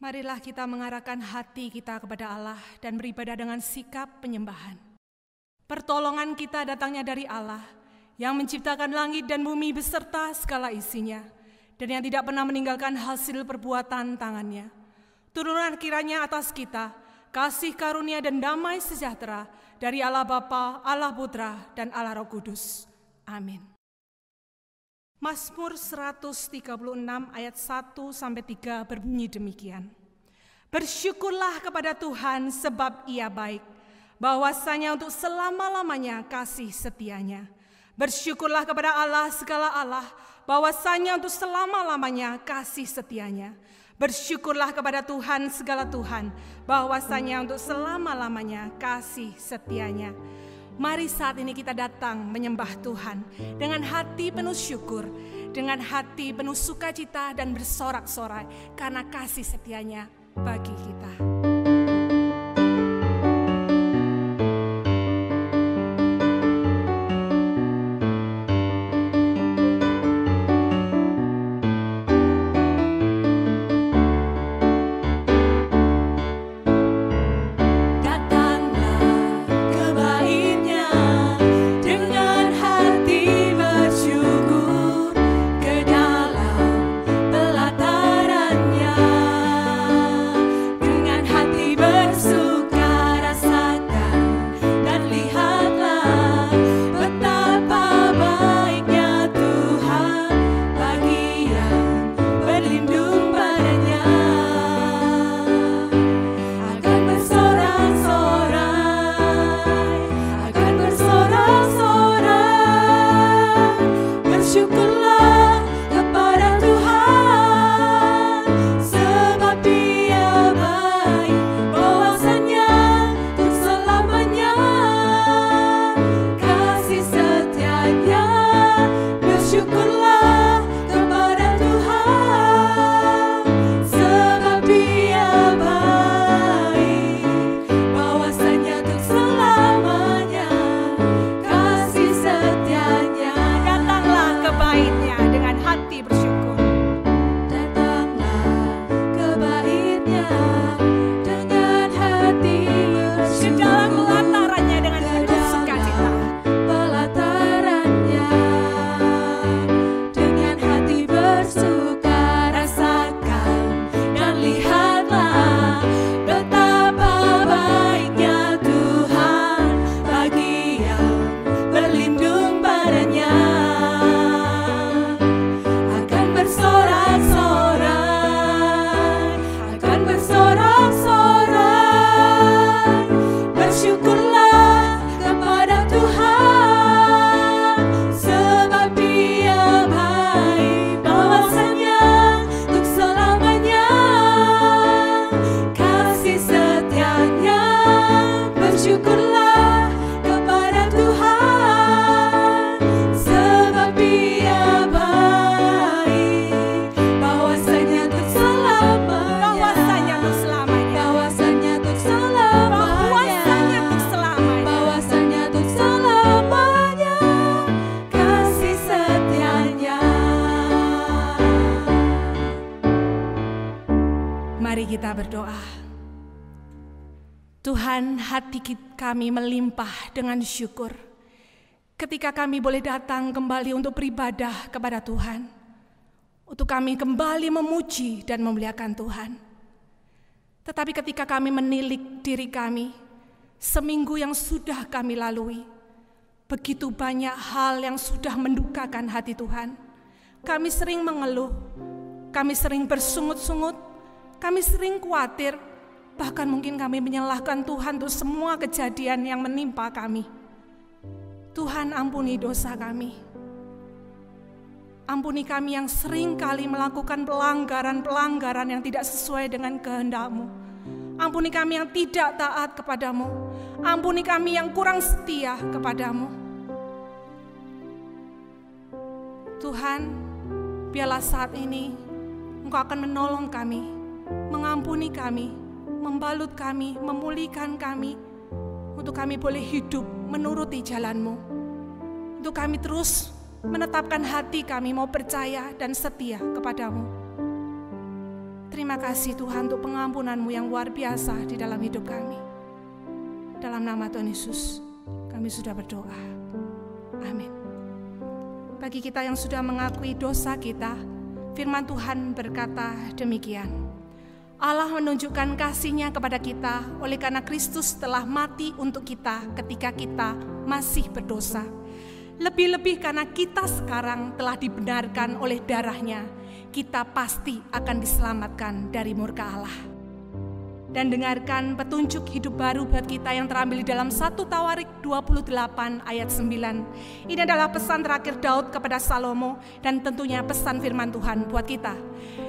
Marilah kita mengarahkan hati kita kepada Allah dan beribadah dengan sikap penyembahan. Pertolongan kita datangnya dari Allah yang menciptakan langit dan bumi beserta segala isinya, dan yang tidak pernah meninggalkan hasil perbuatan tangannya. Turunlah kiranya atas kita kasih karunia dan damai sejahtera dari Allah Bapa, Allah Putra, dan Allah Roh Kudus. Amin. Mazmur 136 ayat 1-3 berbunyi demikian. Bersyukurlah kepada Tuhan sebab Ia baik, bahwasanya untuk selama-lamanya kasih setianya. Bersyukurlah kepada Allah segala Allah, bahwasanya untuk selama-lamanya kasih setianya. Bersyukurlah kepada Tuhan segala Tuhan, bahwasanya untuk selama-lamanya kasih setianya. Mari saat ini kita datang menyembah Tuhan dengan hati penuh syukur, dengan hati penuh sukacita dan bersorak-sorai karena kasih setianya bagi kita. Mari kita berdoa. Tuhan, hati kami melimpah dengan syukur ketika kami boleh datang kembali untuk beribadah kepada Tuhan, untuk kami kembali memuji dan memuliakan Tuhan. Tetapi ketika kami menilik diri kami, seminggu yang sudah kami lalui, begitu banyak hal yang sudah mendukakan hati Tuhan. Kami sering mengeluh, kami sering bersungut-sungut, kami sering khawatir, bahkan mungkin kami menyalahkan Tuhan untuk semua kejadian yang menimpa kami. Tuhan, ampuni dosa kami. Ampuni kami yang sering kali melakukan pelanggaran-pelanggaran yang tidak sesuai dengan kehendak-Mu. Ampuni kami yang tidak taat kepadamu. Ampuni kami yang kurang setia kepadamu. Tuhan, biarlah saat ini Engkau akan menolong kami, mengampuni kami, membalut kami, memulihkan kami, untuk kami boleh hidup menuruti jalan-Mu, untuk kami terus menetapkan hati kami mau percaya dan setia kepadamu. Terima kasih Tuhan untuk pengampunan-Mu yang luar biasa di dalam hidup kami. Dalam nama Tuhan Yesus, kami sudah berdoa. Amin. Bagi kita yang sudah mengakui dosa kita, firman Tuhan berkata demikian. Allah menunjukkan kasih-Nya kepada kita oleh karena Kristus telah mati untuk kita ketika kita masih berdosa. Lebih-lebih karena kita sekarang telah dibenarkan oleh darah-Nya, kita pasti akan diselamatkan dari murka Allah. Dan dengarkan petunjuk hidup baru buat kita yang terambil di dalam 1 Tawarik 28 ayat 9. Ini adalah pesan terakhir Daud kepada Salomo dan tentunya pesan firman Tuhan buat kita.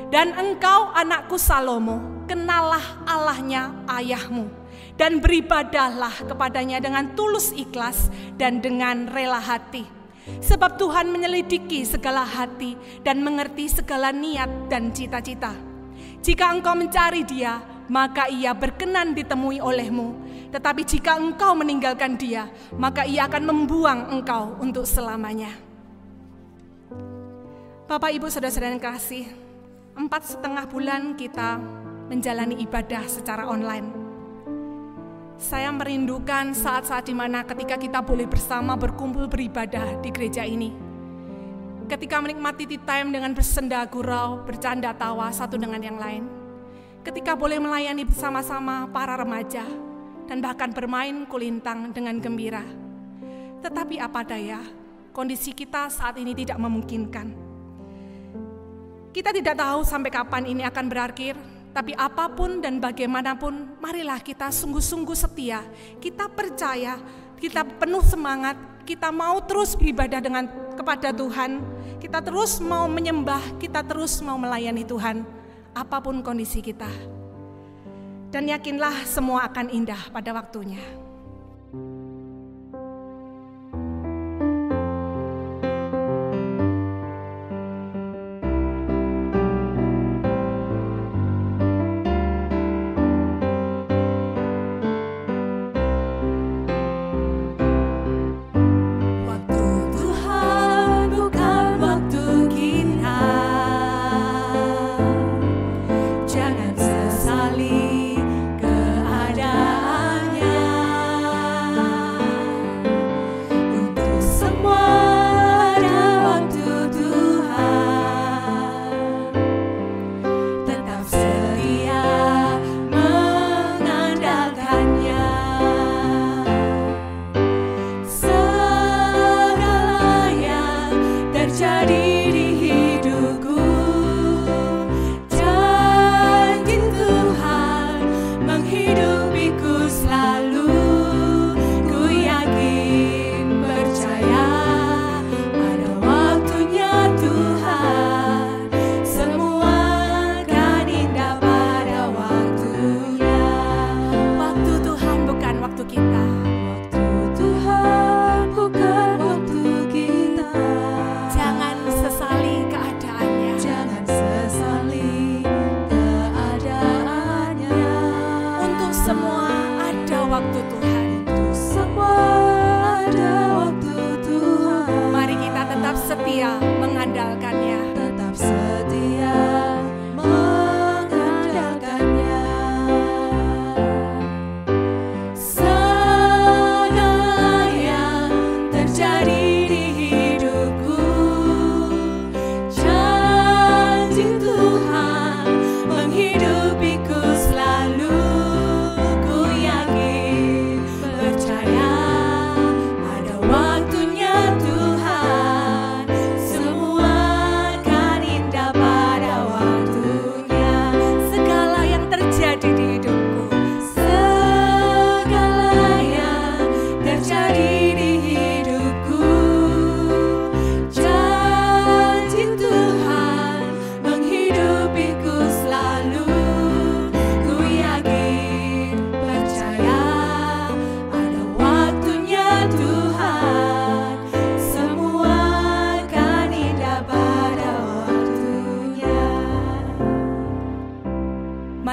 Dan engkau anakku Salomo, kenallah Allahnya ayahmu dan beribadahlah kepadanya dengan tulus ikhlas dan dengan rela hati. Sebab Tuhan menyelidiki segala hati dan mengerti segala niat dan cita-cita. Jika engkau mencari Dia, maka Ia berkenan ditemui olehmu. Tetapi jika engkau meninggalkan Dia, maka Ia akan membuang engkau untuk selamanya. Bapak, Ibu, Saudara-saudara yang kasih, 4,5 bulan kita menjalani ibadah secara online. Saya merindukan saat-saat di mana ketika kita boleh bersama berkumpul beribadah di gereja ini. Ketika menikmati tea time dengan bersenda gurau, bercanda tawa satu dengan yang lain. Ketika boleh melayani bersama-sama para remaja dan bahkan bermain kulintang dengan gembira. Tetapi apa daya, kondisi kita saat ini tidak memungkinkan. Kita tidak tahu sampai kapan ini akan berakhir. Tapi apapun dan bagaimanapun, marilah kita sungguh-sungguh setia. Kita percaya, kita penuh semangat, kita mau terus beribadah kepada Tuhan. Kita terus mau menyembah, kita terus mau melayani Tuhan. Apapun kondisi kita. Dan yakinlah semua akan indah pada waktunya.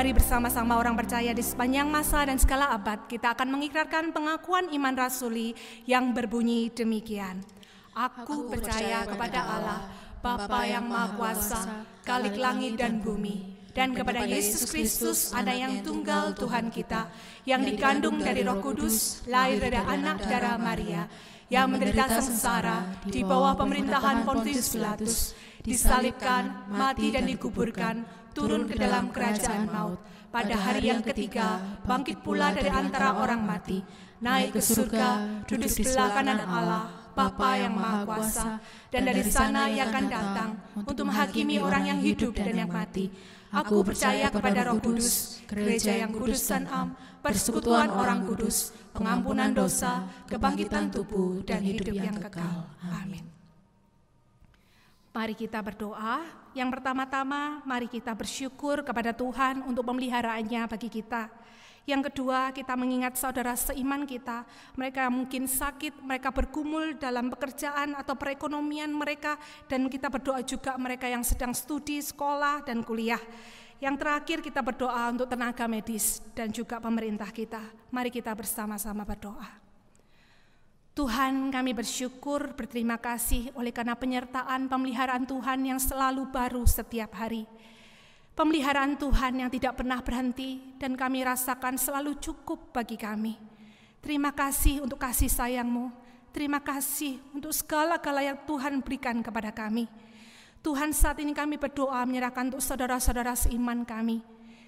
Mari bersama-sama orang percaya di sepanjang masa dan segala abad kita akan mengikrarkan pengakuan iman rasuli yang berbunyi demikian. Aku percaya kepada Allah, Bapa yang Maha Kuasa, Khalik langit dan bumi, dan kepada Yesus Kristus, Anak yang tunggal Tuhan kita, yang dikandung dari Roh Kudus, lahir dari anak darah Maria, yang menderita sengsara di bawah pemerintahan Pontius Pilatus, disalibkan, mati dan dikuburkan, turun ke dalam kerajaan maut. Pada hari yang ketiga, bangkit pula dari antara orang mati, naik ke surga, duduk sebelah kanan Allah, Bapa yang Maha Kuasa, dan dari sana Ia akan datang untuk menghakimi orang yang hidup dan yang mati. Aku percaya kepada Roh Kudus, gereja yang kudus dan am, persekutuan orang kudus, pengampunan dosa, kebangkitan tubuh, dan hidup yang kekal. Amin. Mari kita berdoa. Yang pertama-tama, mari kita bersyukur kepada Tuhan untuk pemeliharaannya bagi kita. Yang kedua, kita mengingat saudara seiman kita, mereka mungkin sakit, mereka bergumul dalam pekerjaan atau perekonomian mereka, dan kita berdoa juga mereka yang sedang studi, sekolah, dan kuliah. Yang terakhir, kita berdoa untuk tenaga medis dan juga pemerintah kita. Mari kita bersama-sama berdoa. Tuhan, kami bersyukur, berterima kasih oleh karena penyertaan pemeliharaan Tuhan yang selalu baru setiap hari. Pemeliharaan Tuhan yang tidak pernah berhenti dan kami rasakan selalu cukup bagi kami. Terima kasih untuk kasih sayang-Mu. Terima kasih untuk segala-gala yang Tuhan berikan kepada kami. Tuhan, saat ini kami berdoa menyerahkan untuk saudara-saudara seiman kami.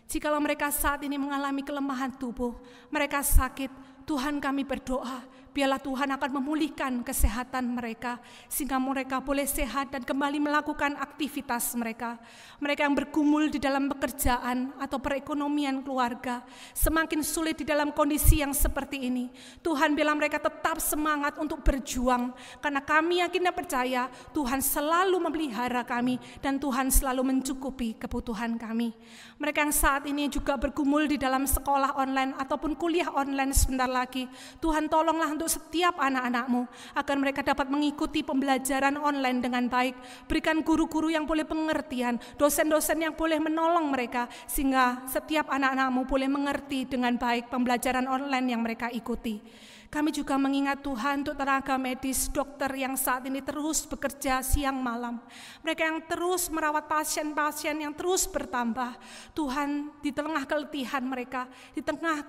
Jikalau mereka saat ini mengalami kelemahan tubuh, mereka sakit, Tuhan kami berdoa, biarlah Tuhan akan memulihkan kesehatan mereka, sehingga mereka boleh sehat dan kembali melakukan aktivitas mereka. Mereka yang bergumul di dalam pekerjaan atau perekonomian keluarga, semakin sulit di dalam kondisi yang seperti ini. Tuhan, biarlah mereka tetap semangat untuk berjuang, karena kami yakin dan percaya Tuhan selalu memelihara kami, dan Tuhan selalu mencukupi kebutuhan kami. Mereka yang saat ini juga bergumul di dalam sekolah online ataupun kuliah online sebentar lagi, Tuhan tolonglah untuk setiap anak-anak-Mu, agar mereka dapat mengikuti pembelajaran online dengan baik. Berikan guru-guru yang boleh pengertian, dosen-dosen yang boleh menolong mereka, sehingga setiap anak-anak-Mu boleh mengerti dengan baik pembelajaran online yang mereka ikuti. Kami juga mengingat Tuhan untuk tenaga medis, dokter yang saat ini terus bekerja siang malam. Mereka yang terus merawat pasien-pasien yang terus bertambah. Tuhan, di tengah keletihan mereka, di tengah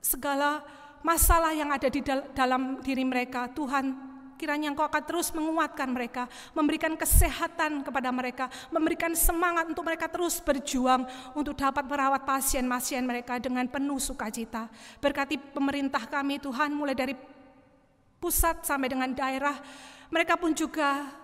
segala masalah yang ada di dalam diri mereka, Tuhan, kiranya Engkau akan terus menguatkan mereka, memberikan kesehatan kepada mereka, memberikan semangat untuk mereka terus berjuang untuk dapat merawat pasien-pasien mereka dengan penuh sukacita. Berkati pemerintah kami Tuhan, mulai dari pusat sampai dengan daerah, mereka pun juga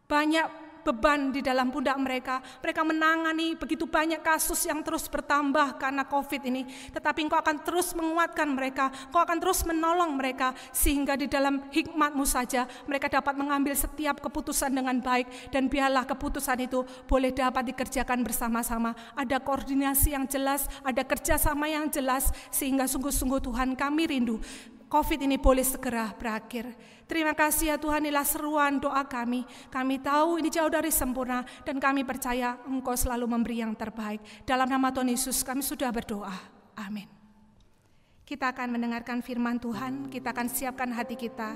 banyak beban di dalam pundak mereka. Mereka menangani begitu banyak kasus yang terus bertambah karena COVID ini. Tetapi Engkau akan terus menguatkan mereka, Engkau akan terus menolong mereka, sehingga di dalam hikmat-Mu saja mereka dapat mengambil setiap keputusan dengan baik, dan biarlah keputusan itu boleh dapat dikerjakan bersama-sama. Ada koordinasi yang jelas, ada kerjasama yang jelas, sehingga sungguh-sungguh Tuhan, kami rindu COVID ini boleh segera berakhir. Terima kasih ya Tuhan, inilah seruan doa kami. Kami tahu ini jauh dari sempurna, dan kami percaya Engkau selalu memberi yang terbaik. Dalam nama Tuhan Yesus kami sudah berdoa. Amin. Kita akan mendengarkan firman Tuhan, kita akan siapkan hati kita.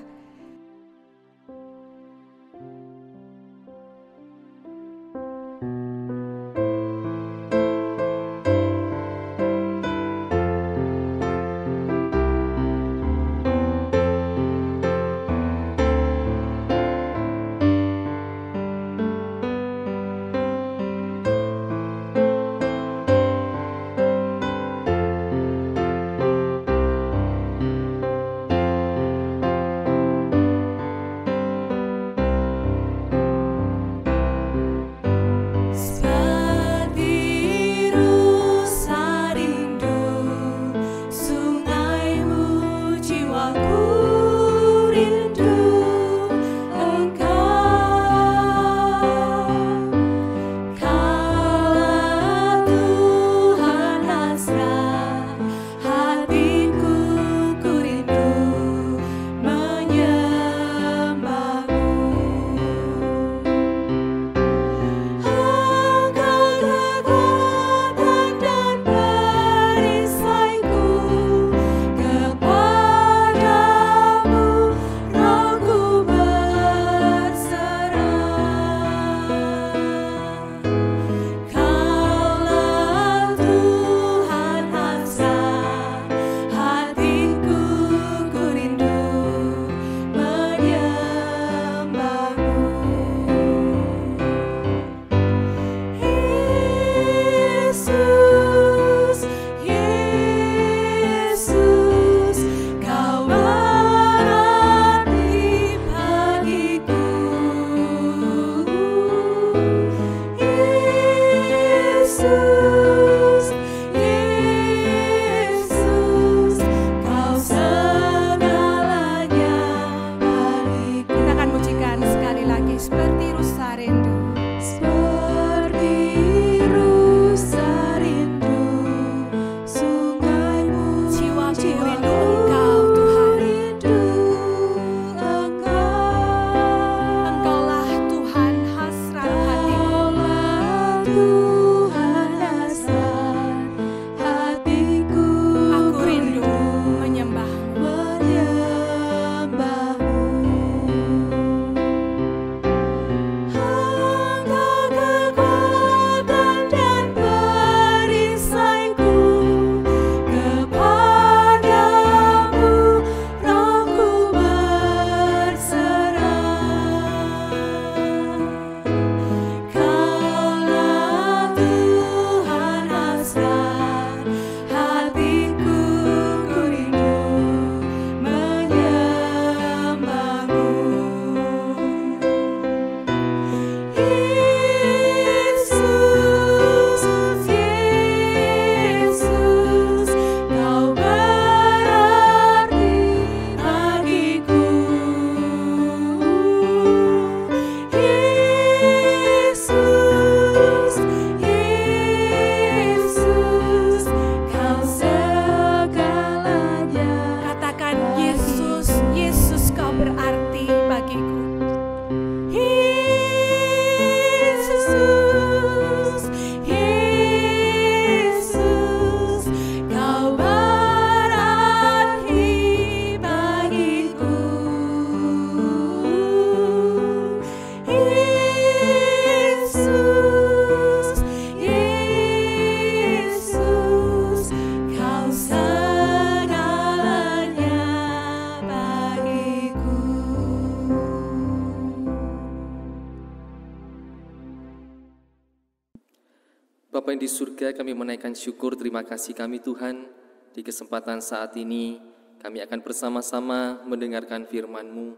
Bapa yang di surga, kami menaikkan syukur, terima kasih kami Tuhan. Di kesempatan saat ini, kami akan bersama-sama mendengarkan firman-Mu.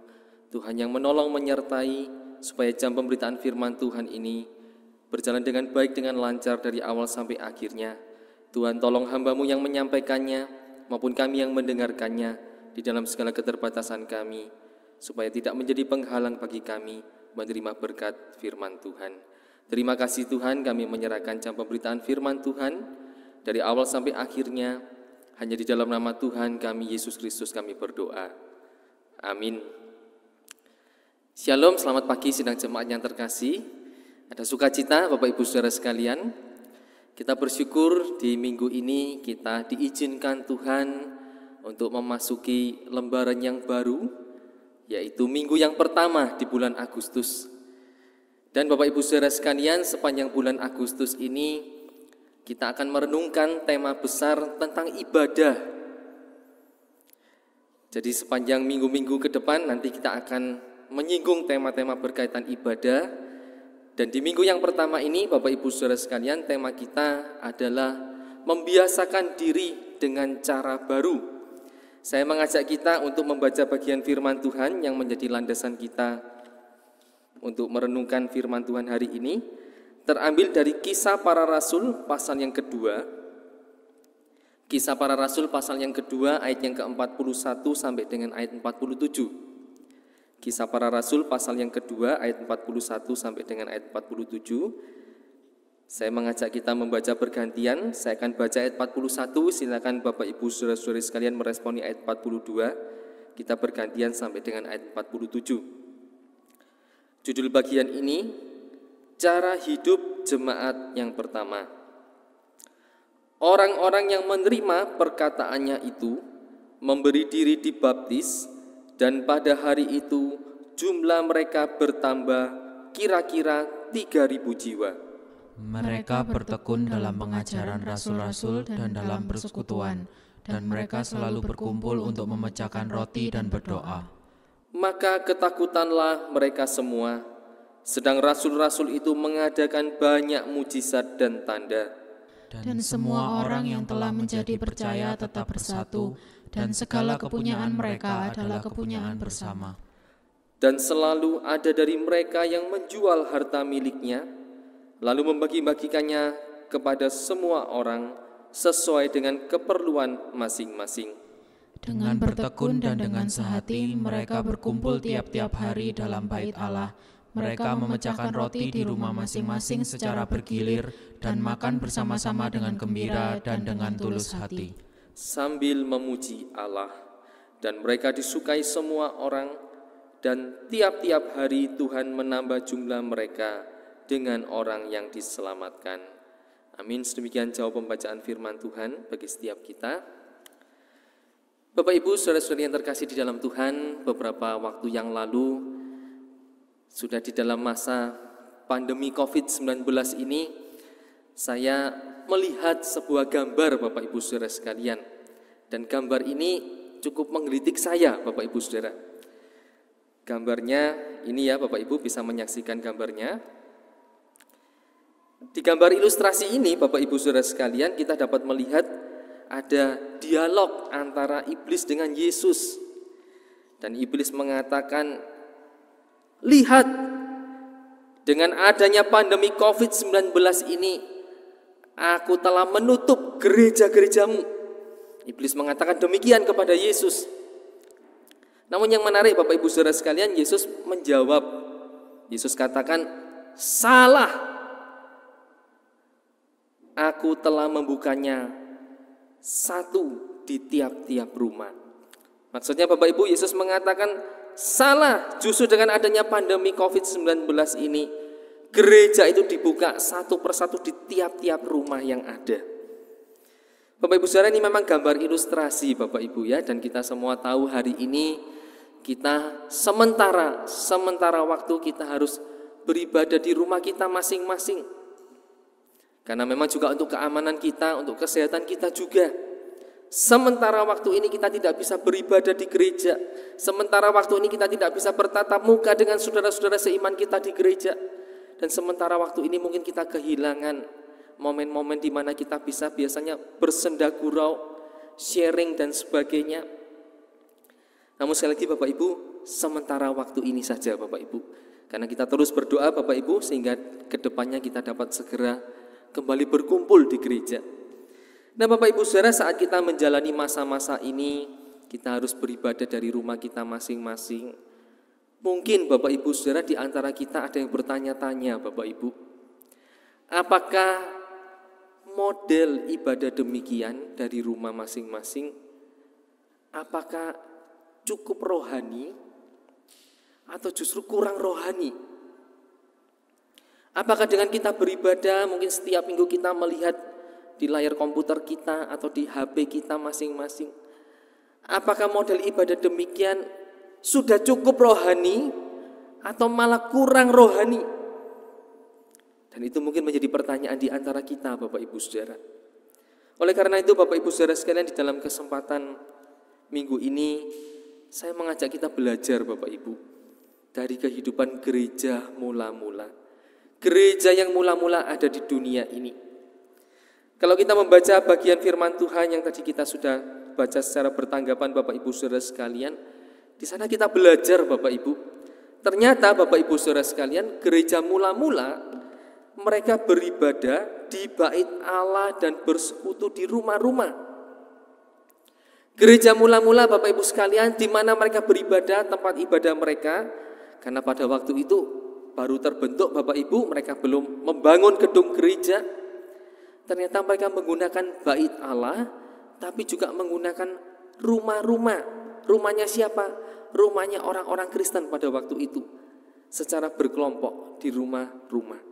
Tuhan yang menolong menyertai, supaya jam pemberitaan firman Tuhan ini berjalan dengan baik, dengan lancar dari awal sampai akhirnya. Tuhan tolong hamba-Mu yang menyampaikannya, maupun kami yang mendengarkannya, di dalam segala keterbatasan kami, supaya tidak menjadi penghalang bagi kami menerima berkat firman Tuhan. Terima kasih Tuhan, kami menyerahkan jam pemberitaan firman Tuhan dari awal sampai akhirnya. Hanya di dalam nama Tuhan kami, Yesus Kristus, kami berdoa. Amin. Shalom, selamat pagi sidang jemaat yang terkasih. Ada sukacita Bapak Ibu Saudara sekalian. Kita bersyukur di minggu ini kita diizinkan Tuhan untuk memasuki lembaran yang baru, yaitu minggu yang pertama di bulan Agustus. Dan Bapak Ibu Saudara sekalian, sepanjang bulan Agustus ini kita akan merenungkan tema besar tentang ibadah. Jadi sepanjang minggu-minggu ke depan nanti kita akan menyinggung tema-tema berkaitan ibadah. Dan di minggu yang pertama ini Bapak Ibu Saudara sekalian, tema kita adalah membiasakan diri dengan cara baru. Saya mengajak kita untuk membaca bagian firman Tuhan yang menjadi landasan kita untuk merenungkan firman Tuhan hari ini, terambil dari Kisah Para Rasul pasal yang kedua. Kisah Para Rasul pasal yang kedua ayat yang ke-41 sampai dengan ayat 47. Kisah Para Rasul pasal yang kedua ayat 41 sampai dengan ayat 47. Saya mengajak kita membaca bergantian. Saya akan baca ayat 41, silakan Bapak Ibu Saudara-saudari sekalian meresponi ayat 42. Kita bergantian sampai dengan ayat 47. Judul bagian ini, cara hidup jemaat yang pertama. Orang-orang yang menerima perkataannya itu memberi diri dibaptis, dan pada hari itu jumlah mereka bertambah kira-kira 3.000 jiwa. Mereka bertekun dalam pengajaran rasul-rasul dan dalam persekutuan, dan mereka selalu berkumpul untuk memecahkan roti dan berdoa. Maka ketakutanlah mereka semua, sedang rasul-rasul itu mengadakan banyak mujizat dan tanda. Dan semua orang yang telah menjadi percaya tetap bersatu, dan segala kepunyaan mereka adalah kepunyaan bersama. Dan selalu ada dari mereka yang menjual harta miliknya, lalu membagi-bagikannya kepada semua orang sesuai dengan keperluan masing-masing. Dengan bertekun dan dengan sehati, mereka berkumpul tiap-tiap hari dalam bait Allah. Mereka memecahkan roti di rumah masing-masing secara bergilir dan makan bersama-sama dengan gembira dan dengan tulus hati, sambil memuji Allah. Dan mereka disukai semua orang, dan tiap-tiap hari Tuhan menambah jumlah mereka dengan orang yang diselamatkan. Amin. Sedemikian jawab pembacaan firman Tuhan bagi setiap kita. Bapak Ibu Saudara-saudari yang terkasih di dalam Tuhan, beberapa waktu yang lalu sudah di dalam masa pandemi COVID-19 ini, saya melihat sebuah gambar Bapak Ibu Saudara sekalian. Dan gambar ini cukup menggelitik saya Bapak Ibu Saudara. Gambarnya ini ya, Bapak Ibu bisa menyaksikan gambarnya. Di gambar ilustrasi ini Bapak Ibu Saudara sekalian, kita dapat melihat ada dialog antara iblis dengan Yesus. Dan iblis mengatakan, lihat, dengan adanya pandemi COVID-19 ini, aku telah menutup gereja-gerejamu. Iblis mengatakan demikian kepada Yesus. Namun yang menarik Bapak Ibu Saudara sekalian, Yesus menjawab. Yesus katakan, salah. Aku telah membukanya satu di tiap-tiap rumah. Maksudnya Bapak Ibu, Yesus mengatakan salah, justru dengan adanya pandemi COVID-19 ini, gereja itu dibuka satu persatu di tiap-tiap rumah yang ada. Bapak Ibu Saudara, ini memang gambar ilustrasi Bapak Ibu ya, dan kita semua tahu hari ini kita sementara waktu kita harus beribadah di rumah kita masing-masing. Karena memang juga untuk keamanan kita, untuk kesehatan kita juga. Sementara waktu ini kita tidak bisa beribadah di gereja. Sementara waktu ini kita tidak bisa bertatap muka dengan saudara-saudara seiman kita di gereja. Dan sementara waktu ini mungkin kita kehilangan momen-momen di mana kita bisa biasanya bersenda gurau, sharing dan sebagainya. Namun sekali lagi Bapak Ibu, sementara waktu ini saja Bapak Ibu. Karena kita terus berdoa Bapak Ibu sehingga kedepannya kita dapat segera kembali berkumpul di gereja. Nah Bapak Ibu Saudara, saat kita menjalani masa-masa ini, kita harus beribadah dari rumah kita masing-masing. Mungkin Bapak Ibu Saudara di antara kita ada yang bertanya-tanya Bapak Ibu, apakah model ibadah demikian dari rumah masing-masing, apakah cukup rohani atau justru kurang rohani? Apakah dengan kita beribadah mungkin setiap minggu kita melihat di layar komputer kita atau di HP kita masing-masing, apakah model ibadah demikian sudah cukup rohani atau malah kurang rohani? Dan itu mungkin menjadi pertanyaan di antara kita Bapak Ibu Saudara. Oleh karena itu Bapak Ibu Saudara sekalian, di dalam kesempatan minggu ini saya mengajak kita belajar Bapak Ibu dari kehidupan gereja mula-mula. Gereja yang mula-mula ada di dunia ini. Kalau kita membaca bagian firman Tuhan yang tadi kita sudah baca secara bertanggapan Bapak Ibu Saudara sekalian, di sana kita belajar Bapak Ibu. Ternyata Bapak Ibu Saudara sekalian, gereja mula-mula mereka beribadah di bait Allah dan bersekutu di rumah-rumah. Gereja mula-mula Bapak Ibu sekalian, di mana mereka beribadah, tempat ibadah mereka, karena pada waktu itu baru terbentuk Bapak Ibu, mereka belum membangun gedung gereja. Ternyata mereka menggunakan bait Allah, tapi juga menggunakan rumah-rumah. Rumahnya siapa? Rumahnya orang-orang Kristen pada waktu itu, secara berkelompok di rumah-rumah.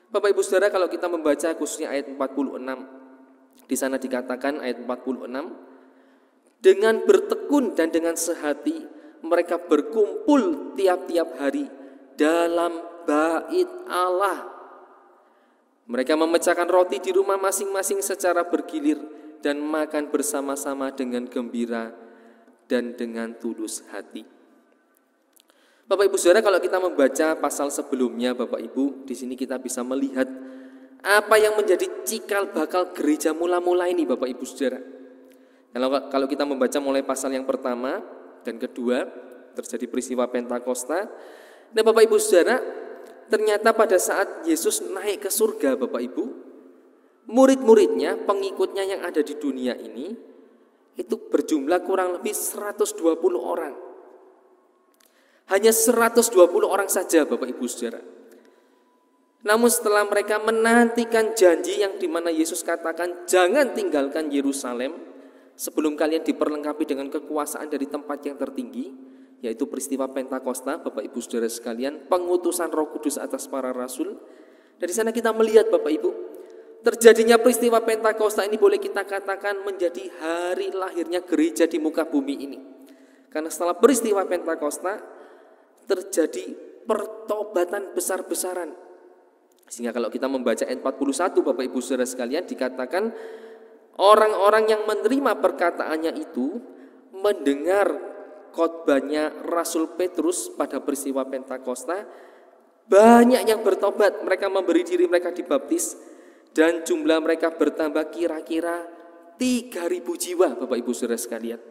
Bapak Ibu Saudara, kalau kita membaca khususnya ayat 46, di sana dikatakan ayat 46, dengan bertekun dan dengan sehati mereka berkumpul tiap-tiap hari dalam bait Allah. Mereka memecahkan roti di rumah masing-masing secara bergilir dan makan bersama-sama dengan gembira dan dengan tulus hati. Bapak Ibu Saudara, kalau kita membaca pasal sebelumnya Bapak Ibu, di sini kita bisa melihat apa yang menjadi cikal bakal gereja mula-mula ini Bapak Ibu Saudara. Kalau kita membaca mulai pasal yang pertama dan kedua, terjadi peristiwa Pentakosta. Nah Bapak Ibu Saudara, ternyata pada saat Yesus naik ke surga Bapak Ibu, murid-muridnya, pengikutnya yang ada di dunia ini, itu berjumlah kurang lebih 120 orang. Hanya 120 orang saja Bapak Ibu Saudara. Namun setelah mereka menantikan janji yang dimana Yesus katakan, jangan tinggalkan Yerusalem sebelum kalian diperlengkapi dengan kekuasaan dari tempat yang tertinggi, yaitu peristiwa Pentakosta Bapak Ibu Saudara sekalian, pengutusan Roh Kudus atas para rasul. Dari sana kita melihat Bapak Ibu, terjadinya peristiwa Pentakosta ini boleh kita katakan menjadi hari lahirnya gereja di muka bumi ini. Karena setelah peristiwa Pentakosta terjadi pertobatan besar-besaran. Sehingga kalau kita membaca ayat 41 Bapak Ibu Saudara sekalian, dikatakan orang-orang yang menerima perkataannya itu mendengar khotbahnya Rasul Petrus pada peristiwa Pentakosta, banyak yang bertobat, mereka memberi diri mereka dibaptis, dan jumlah mereka bertambah kira-kira 3.000 jiwa Bapak Ibu Saudara sekalian.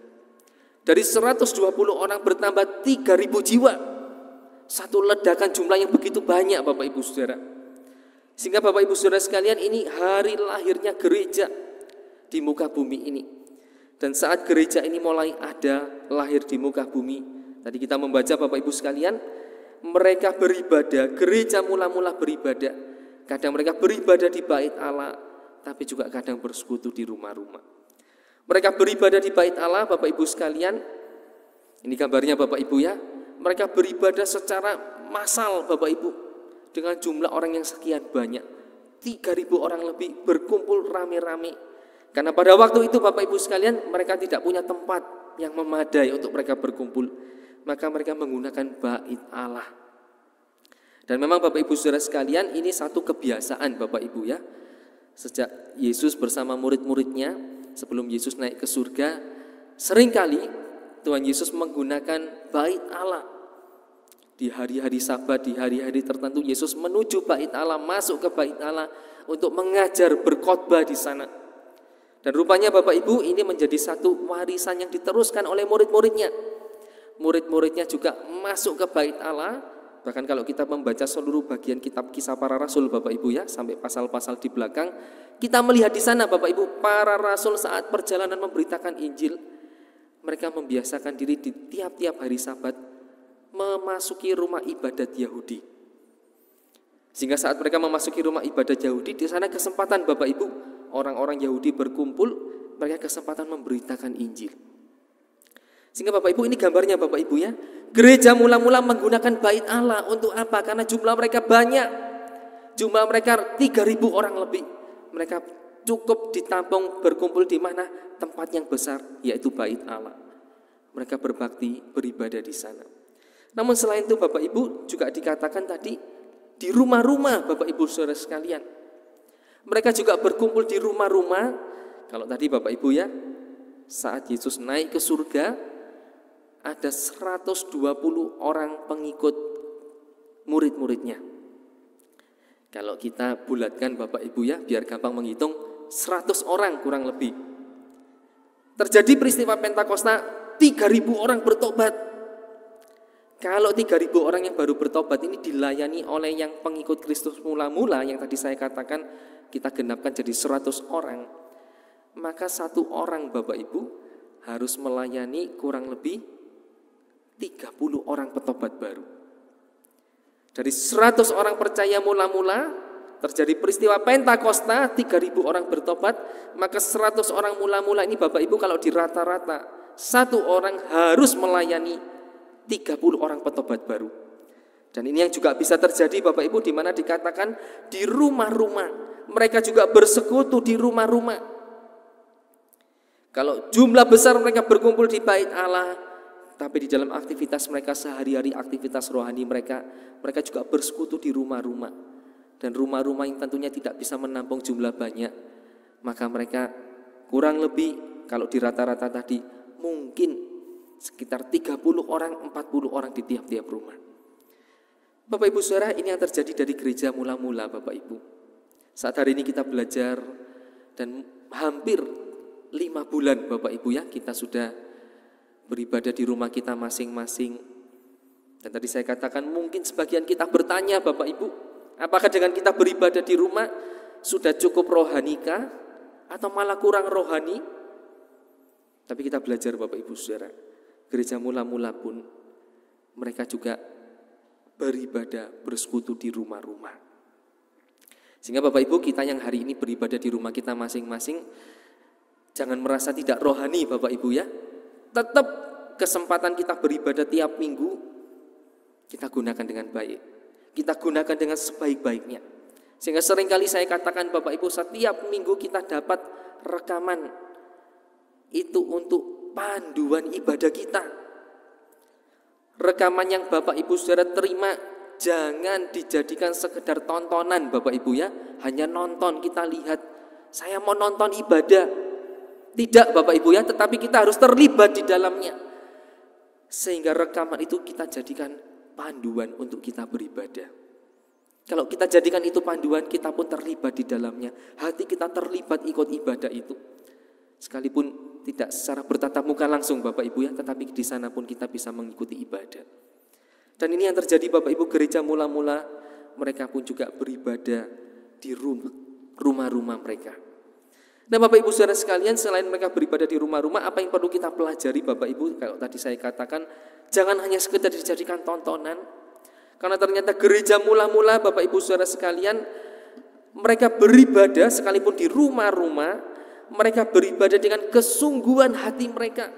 Dari 120 orang bertambah 3.000 jiwa. Satu ledakan jumlah yang begitu banyak Bapak Ibu Saudara. Sehingga Bapak Ibu Saudara sekalian, ini hari lahirnya gereja di muka bumi ini. Dan saat gereja ini mulai ada, lahir di muka bumi, tadi kita membaca Bapak Ibu sekalian, mereka beribadah, gereja mula-mula beribadah. Kadang mereka beribadah di bait Allah, tapi juga kadang bersekutu di rumah-rumah. Mereka beribadah di bait Allah Bapak Ibu sekalian. Ini gambarnya Bapak Ibu ya. Mereka beribadah secara massal Bapak Ibu, dengan jumlah orang yang sekian banyak, 3.000 orang lebih berkumpul rame-rame. Karena pada waktu itu Bapak Ibu sekalian, mereka tidak punya tempat yang memadai untuk mereka berkumpul, maka mereka menggunakan bait Allah. Dan memang Bapak Ibu Saudara sekalian, ini satu kebiasaan Bapak Ibu ya. Sejak Yesus bersama murid-muridnya, sebelum Yesus naik ke surga, seringkali Tuhan Yesus menggunakan bait Allah. Di hari-hari Sabat, di hari-hari tertentu Yesus menuju bait Allah, masuk ke bait Allah untuk mengajar, berkhotbah di sana. Dan rupanya Bapak Ibu, ini menjadi satu warisan yang diteruskan oleh murid-muridnya. Murid-muridnya juga masuk ke bait Allah. Bahkan kalau kita membaca seluruh bagian kitab Kisah Para Rasul Bapak Ibu ya, sampai pasal-pasal di belakang, kita melihat di sana Bapak Ibu, para rasul saat perjalanan memberitakan Injil, mereka membiasakan diri di tiap-tiap hari Sabat memasuki rumah ibadat Yahudi. Sehingga saat mereka memasuki rumah ibadat Yahudi, di sana kesempatan Bapak Ibu, orang-orang Yahudi berkumpul, mereka kesempatan memberitakan Injil. Sehingga Bapak Ibu, ini gambarnya Bapak Ibu ya. Gereja mula-mula menggunakan bait Allah untuk apa? Karena jumlah mereka banyak. Jumlah mereka 3.000 orang lebih. Mereka cukup ditampung berkumpul di mana? Tempat yang besar, yaitu bait Allah. Mereka berbakti, beribadah di sana. Namun selain itu Bapak Ibu, juga dikatakan tadi di rumah-rumah Bapak Ibu saudara sekalian. Mereka juga berkumpul di rumah-rumah. Kalau tadi Bapak Ibu ya, saat Yesus naik ke surga, ada 120 orang pengikut murid-muridnya. Kalau kita bulatkan Bapak Ibu ya, biar gampang menghitung, 100 orang kurang lebih. Terjadi peristiwa Pentakosta, 3.000 orang bertobat. Kalau 3.000 orang yang baru bertobat ini dilayani oleh yang pengikut Kristus mula-mula, yang tadi saya katakan kita genapkan jadi 100 orang, maka satu orang Bapak Ibu harus melayani kurang lebih 30 orang petobat baru. Dari 100 orang percaya mula-mula, terjadi peristiwa Pentakosta, 3.000 orang bertobat, maka 100 orang mula-mula ini Bapak Ibu kalau dirata-rata, satu orang harus melayani 30 orang petobat baru. Dan ini yang juga bisa terjadi Bapak Ibu, di mana dikatakan di rumah-rumah. Mereka juga bersekutu di rumah-rumah. Kalau jumlah besar mereka berkumpul di bait Allah, tapi di dalam aktivitas mereka sehari-hari, aktivitas rohani mereka juga bersekutu di rumah-rumah. Dan rumah-rumah yang tentunya tidak bisa menampung jumlah banyak, maka mereka kurang lebih kalau di rata-rata tadi mungkin sekitar 30 orang, 40 orang di tiap-tiap rumah. Bapak Ibu Saudara, ini yang terjadi dari gereja mula-mula Bapak Ibu. Saat hari ini kita belajar dan hampir 5 bulan Bapak Ibu ya, kita sudah beribadah di rumah kita masing-masing. Dan tadi saya katakan mungkin sebagian kita bertanya Bapak Ibu, apakah dengan kita beribadah di rumah sudah cukup rohanikah atau malah kurang rohani? Tapi kita belajar Bapak Ibu Saudara, gereja mula-mula pun mereka juga beribadah, bersekutu di rumah-rumah. Sehingga Bapak Ibu, kita yang hari ini beribadah di rumah kita masing-masing, jangan merasa tidak rohani Bapak Ibu ya. Tetap kesempatan kita beribadah tiap minggu kita gunakan dengan baik. Kita gunakan dengan sebaik-baiknya. Sehingga seringkali saya katakan Bapak Ibu, setiap minggu kita dapat rekaman itu untuk panduan ibadah kita. Rekaman yang Bapak Ibu Saudara terima jangan dijadikan sekedar tontonan Bapak Ibu ya. Hanya nonton, kita lihat, saya mau nonton ibadah. Tidak Bapak Ibu ya, tetapi kita harus terlibat di dalamnya. Sehingga rekaman itu kita jadikan panduan untuk kita beribadah. Kalau kita jadikan itu panduan, kita pun terlibat di dalamnya. Hati kita terlibat ikut ibadah itu. Sekalipun tidak secara bertatap muka langsung Bapak Ibu ya, tetapi di sana pun kita bisa mengikuti ibadah. Dan ini yang terjadi Bapak Ibu, gereja mula-mula mereka pun juga beribadah di rumah-rumah mereka. Nah Bapak Ibu Saudara sekalian, selain mereka beribadah di rumah-rumah, apa yang perlu kita pelajari Bapak Ibu? Kalau tadi saya katakan, jangan hanya sekedar dijadikan tontonan. Karena ternyata gereja mula-mula Bapak Ibu Saudara sekalian, mereka beribadah sekalipun di rumah-rumah, mereka beribadah dengan kesungguhan hati mereka.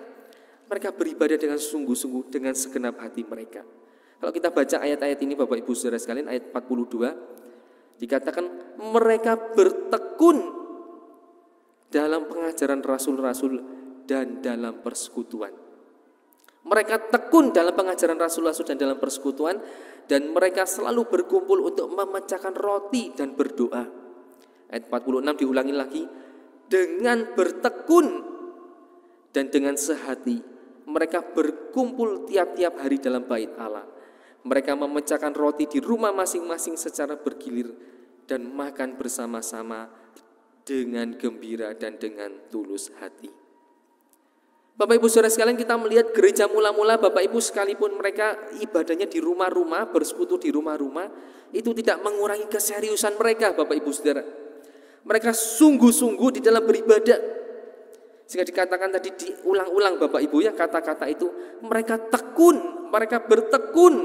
Mereka beribadah dengan sungguh-sungguh, dengan segenap hati mereka. Kalau kita baca ayat-ayat ini Bapak Ibu Saudara sekalian, ayat 42, dikatakan mereka bertekun dalam pengajaran rasul-rasul dan dalam persekutuan. Mereka tekun dalam pengajaran rasul-rasul dan dalam persekutuan, dan mereka selalu berkumpul untuk memecahkan roti dan berdoa. Ayat 46 diulangi lagi, dengan bertekun dan dengan sehati mereka berkumpul tiap-tiap hari dalam bait Allah. Mereka memecahkan roti di rumah masing-masing secara bergilir dan makan bersama-sama dengan gembira dan dengan tulus hati. Bapak Ibu Saudara sekalian, kita melihat gereja mula-mula Bapak Ibu, sekalipun mereka ibadahnya di rumah-rumah, bersekutu di rumah-rumah, itu tidak mengurangi keseriusan mereka Bapak Ibu Saudara. Mereka sungguh-sungguh di dalam beribadah. Sehingga dikatakan tadi diulang-ulang Bapak Ibu ya, kata-kata itu, mereka tekun, mereka bertekun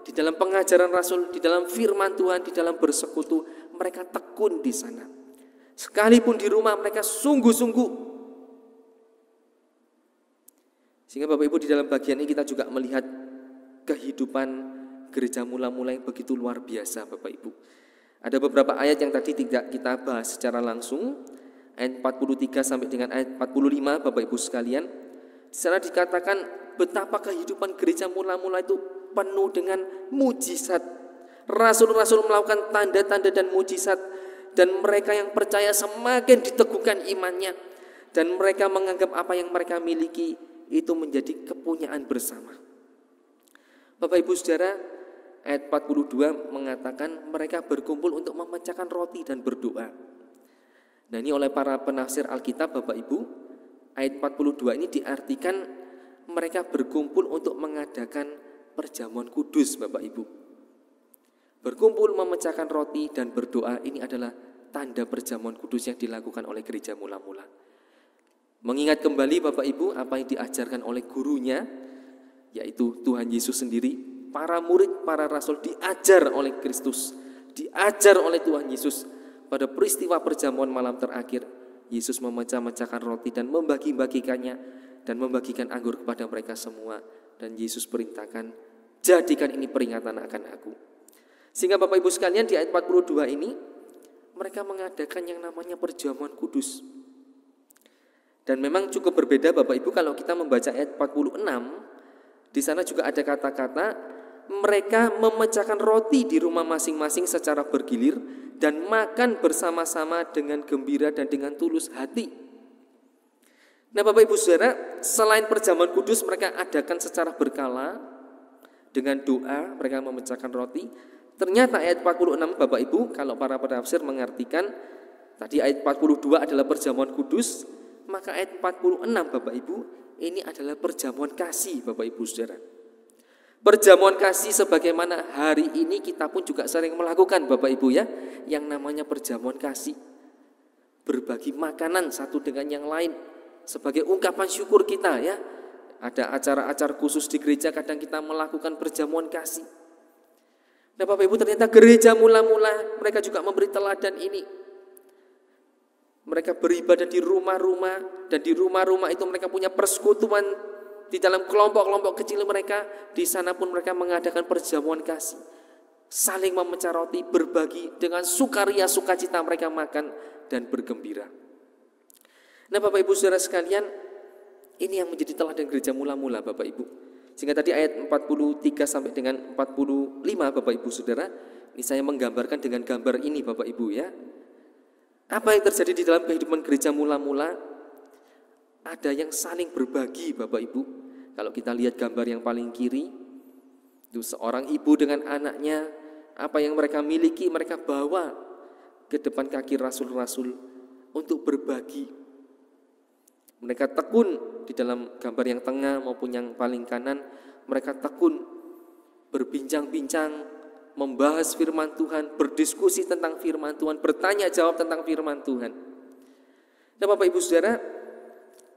di dalam pengajaran Rasul, di dalam firman Tuhan, di dalam bersekutu, mereka tekun di sana. Sekalipun di rumah mereka sungguh-sungguh. Sehingga Bapak Ibu, di dalam bagian ini kita juga melihat kehidupan gereja mula-mula yang begitu luar biasa Bapak Ibu. Ada beberapa ayat yang tadi tidak kita bahas secara langsung, ayat 43 sampai dengan ayat 45 Bapak Ibu sekalian. Di sana dikatakan betapa kehidupan gereja mula-mula itu penuh dengan mujizat. Rasul-rasul melakukan tanda-tanda dan mujizat, dan mereka yang percaya semakin diteguhkan imannya, dan mereka menganggap apa yang mereka miliki itu menjadi kepunyaan bersama. Bapak Ibu Saudara, ayat 42 mengatakan mereka berkumpul untuk memecahkan roti dan berdoa. Nah, ini oleh para penafsir Alkitab Bapak Ibu, ayat 42 ini diartikan mereka berkumpul untuk mengadakan perjamuan kudus Bapak Ibu. Berkumpul memecahkan roti dan berdoa, ini adalah tanda perjamuan kudus yang dilakukan oleh gereja mula-mula. Mengingat kembali Bapak Ibu apa yang diajarkan oleh gurunya, yaitu Tuhan Yesus sendiri. Para murid, para rasul diajar oleh Kristus, diajar oleh Tuhan Yesus. Pada peristiwa perjamuan malam terakhir, Yesus memecah-mecahkan roti dan membagi-bagikannya, dan membagikan anggur kepada mereka semua. Dan Yesus perintahkan, jadikan ini peringatan akan aku. Sehingga Bapak Ibu sekalian, di ayat 42 ini mereka mengadakan yang namanya perjamuan kudus. Dan memang cukup berbeda Bapak Ibu kalau kita membaca ayat 46, di sana juga ada kata-kata mereka memecahkan roti di rumah masing-masing secara bergilir dan makan bersama-sama dengan gembira dan dengan tulus hati. Nah Bapak Ibu Saudara, selain perjamuan kudus mereka adakan secara berkala dengan doa, mereka memecahkan roti. Ternyata ayat 46 Bapak Ibu, kalau para penafsir mengartikan tadi ayat 42 adalah perjamuan kudus, maka ayat 46 Bapak Ibu ini adalah perjamuan kasih Bapak Ibu Saudara. Perjamuan kasih sebagaimana hari ini kita pun juga sering melakukan Bapak Ibu ya, yang namanya perjamuan kasih. Berbagi makanan satu dengan yang lain sebagai ungkapan syukur kita ya. Ada acara-acara khusus di gereja, kadang kita melakukan perjamuan kasih. Nah Bapak Ibu, ternyata gereja mula-mula mereka juga memberi teladan ini. Mereka beribadah di rumah-rumah, dan di rumah-rumah itu mereka punya persekutuan di dalam kelompok-kelompok kecil mereka. Di sana pun mereka mengadakan perjamuan kasih, saling memecah roti, berbagi dengan sukaria sukacita mereka makan dan bergembira. Nah Bapak Ibu Saudara sekalian, ini yang menjadi teladan gereja mula-mula Bapak Ibu. Sehingga tadi ayat 43 sampai dengan 45 Bapak Ibu Saudara, ini saya menggambarkan dengan gambar ini Bapak Ibu ya. Apa yang terjadi di dalam kehidupan gereja mula-mula? Ada yang saling berbagi Bapak Ibu. Kalau kita lihat gambar yang paling kiri, itu seorang ibu dengan anaknya, apa yang mereka miliki mereka bawa ke depan kaki rasul-rasul untuk berbagi. Mereka tekun di dalam gambar yang tengah maupun yang paling kanan, mereka tekun berbincang-bincang, membahas firman Tuhan, berdiskusi tentang firman Tuhan, bertanya jawab tentang firman Tuhan. Nah Bapak Ibu Saudara,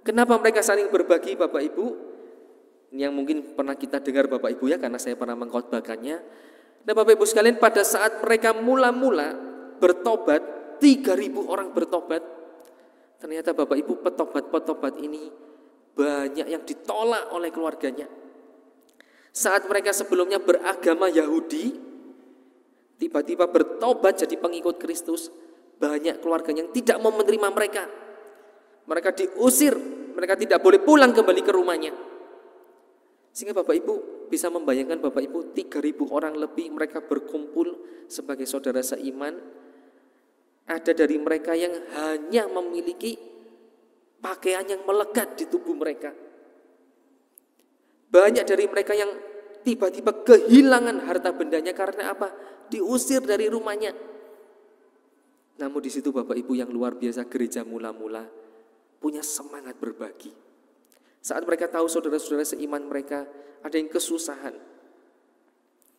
kenapa mereka saling berbagi Bapak Ibu? Ini yang mungkin pernah kita dengar Bapak Ibu ya, karena saya pernah mengkhotbahkannya. Nah Bapak Ibu sekalian, pada saat mereka mula-mula bertobat, 3.000 orang bertobat. Ternyata Bapak Ibu, petobat-petobat ini banyak yang ditolak oleh keluarganya. Saat mereka sebelumnya beragama Yahudi, tiba-tiba bertobat jadi pengikut Kristus, banyak keluarganya yang tidak mau menerima mereka. Mereka diusir, mereka tidak boleh pulang kembali ke rumahnya. Sehingga Bapak Ibu bisa membayangkan Bapak Ibu, 3.000 orang lebih mereka berkumpul sebagai saudara seiman. Ada dari mereka yang hanya memiliki pakaian yang melekat di tubuh mereka. Banyak dari mereka yang tiba-tiba kehilangan harta bendanya karena apa? Diusir dari rumahnya. Namun di situ Bapak Ibu yang luar biasa, gereja mula-mula punya semangat berbagi. Saat mereka tahu saudara-saudara seiman mereka ada yang kesusahan,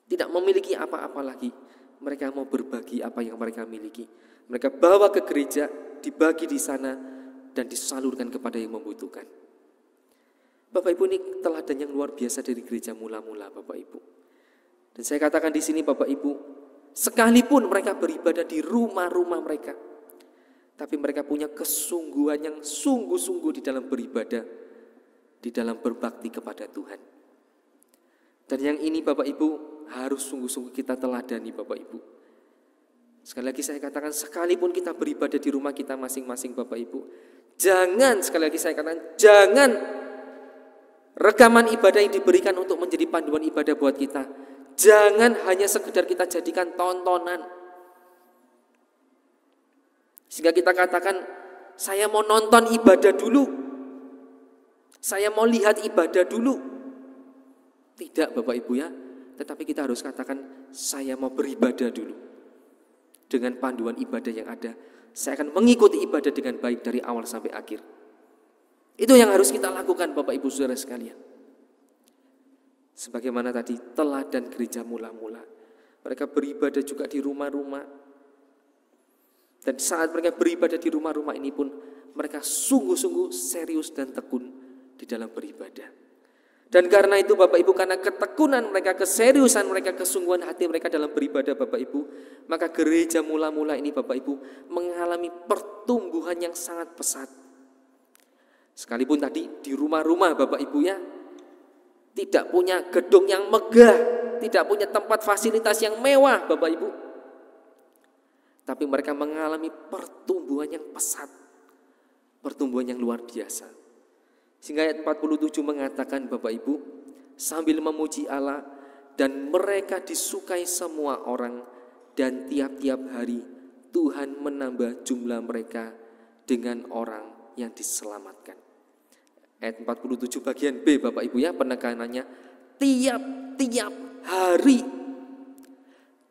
tidak memiliki apa-apa lagi, mereka mau berbagi apa yang mereka miliki. Mereka bawa ke gereja, dibagi di sana, dan disalurkan kepada yang membutuhkan. Bapak Ibu, ini teladan yang luar biasa dari gereja mula-mula Bapak Ibu. Dan saya katakan di sini Bapak Ibu, sekalipun mereka beribadah di rumah-rumah mereka, tapi mereka punya kesungguhan yang sungguh-sungguh di dalam beribadah, di dalam berbakti kepada Tuhan. Dan yang ini Bapak Ibu harus sungguh-sungguh kita teladani Bapak Ibu. Sekali lagi saya katakan, sekalipun kita beribadah di rumah kita masing-masing Bapak Ibu, jangan, sekali lagi saya katakan, jangan rekaman ibadah yang diberikan untuk menjadi panduan ibadah buat kita, jangan hanya sekedar kita jadikan tontonan. Sehingga kita katakan, saya mau nonton ibadah dulu, saya mau lihat ibadah dulu. Tidak Bapak Ibu ya, tetapi kita harus katakan, saya mau beribadah dulu. Dengan panduan ibadah yang ada, saya akan mengikuti ibadah dengan baik dari awal sampai akhir. Itu yang harus kita lakukan Bapak Ibu Saudara sekalian. Sebagaimana tadi teladan gereja mula-mula, mereka beribadah juga di rumah-rumah. Dan saat mereka beribadah di rumah-rumah ini pun, mereka sungguh-sungguh serius dan tekun di dalam beribadah. Dan karena itu Bapak Ibu, karena ketekunan mereka, keseriusan mereka, kesungguhan hati mereka dalam beribadah Bapak Ibu, maka gereja mula-mula ini Bapak Ibu mengalami pertumbuhan yang sangat pesat. Sekalipun tadi di rumah-rumah Bapak Ibu ya, tidak punya gedung yang megah, tidak punya tempat fasilitas yang mewah Bapak Ibu, tapi mereka mengalami pertumbuhan yang pesat, pertumbuhan yang luar biasa. Sehingga ayat 47 mengatakan Bapak Ibu, sambil memuji Allah, dan mereka disukai semua orang, dan tiap-tiap hari Tuhan menambah jumlah mereka dengan orang yang diselamatkan. Ayat 47 bagian B Bapak Ibu ya, penekanannya tiap-tiap hari.